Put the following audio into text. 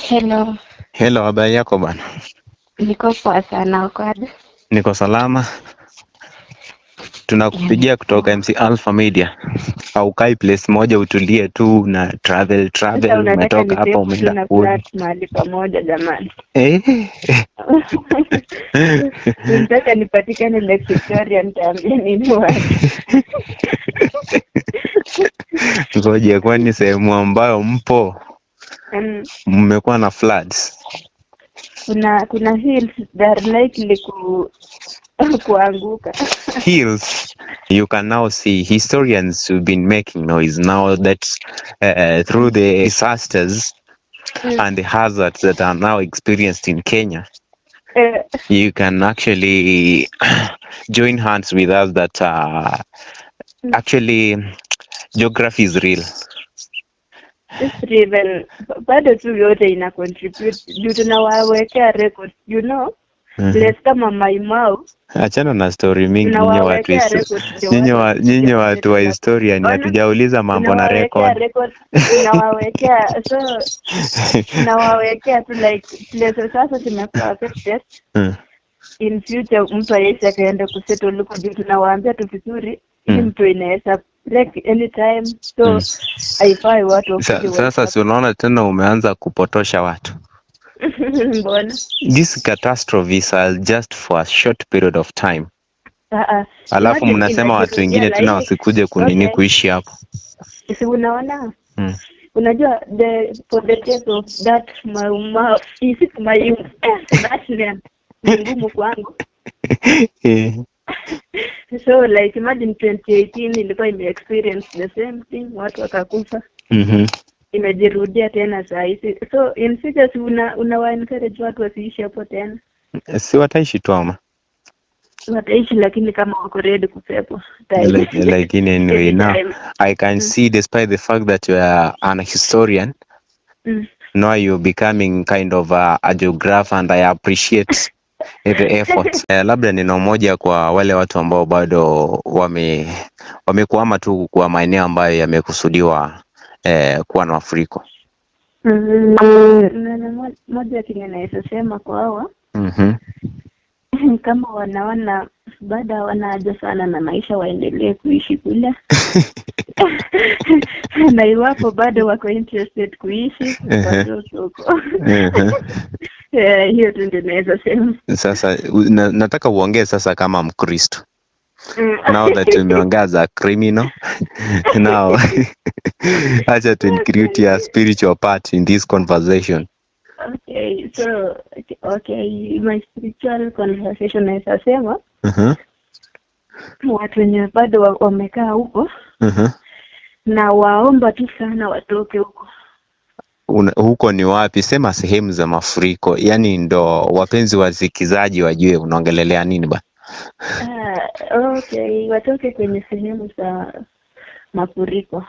Hello, Hello, habari yako bana? niko poa sana. Uko aje? Niko salama. Yani Tunakupigia kutoka poa. MC Alpha Media. Haukai place moja utulie tu na Sasa travel, unataka umetoka hapa nisehemu tu umeenda na kule. flat mahali pamoja jamani? Eh. Unataka nipatikane Lake Victoria, nitaambia nini watu? Ngoje, kwani sehemu ambayo mpo Mm, mmekuwa na floods? kuna hills that are likely kuanguka. Hills, you can now see historians who've been making noise now that through Mm, the disasters mm, and the hazards that are now experienced in Kenya. eh, You can actually join hands with us that mm, actually geography is real. this river bado tu yote ina contribute juu tunawawekea record, Mhm. place kama Maimau Achana na story mingi, tunawawekea record ndio watu nyinyi wasikuja watu wa kusettle hapo. historia, ni Ona, hatujauliza mambo na tunawawekea record. record, tunawawekea tu like places sasa zimekuwa affected. Mm, In future mtu aisi akaenda kusettle huko juu tunawaambia tu vizuri, hii mm, mtu inaweza break anytime, mm. so haifai watu wakuje Sasa si waisapa. unaona tena umeanza kupotosha watu. Mbona? These catastrophes are just for a short period of time, alafu Imagine mnasema watu inajirudia wengine na tena hii. wasikuje kunini Okay, kuishi hapo. si unaona? Mm. Unajua for the case of that that name ni ngumu kwangu. Eh. So like imagine 2018 ilikuwa experience the same thing, watu wakakufa. Mhm. Imejirudia tena saa hizi. So in future una encourage watu wasiishi hapo tena. Si wataishi tu ama. Wataishi lakini kama wako ready kupepo. Like anyway, now Anytime. I can Mm. see, despite the fact that you are an historian, Mm. now you're becoming kind of a geographer, and I appreciate the effort. Labda neno moja kwa wale watu ambao bado wamekwama tu kwa maeneo ambayo yamekusudiwa kuwa na mafuriko. Neno moja kenye naweza sema kwa hawa Mhm. kama wanaona bado hawana haja sana na maisha, waendelee kuishi kule. Na iwapo bado wako interested kuishi watoke huko. Hiyo tu ndio naweza sema. Sasa nataka uongee sasa kama Mkristo. Now that umeongea as a criminal, now acha to include your spiritual part in this conversation. Okay, so my spiritual conversation naweza sema watu wenye bado wamekaa huko na waomba tu sana watoke huko. Huko ni wapi? Sema sehemu za mafuriko, yani ndo wapenzi wasikizaji wajue unaongelelea nini ba. Okay, watoke kwenye sehemu za mafuriko.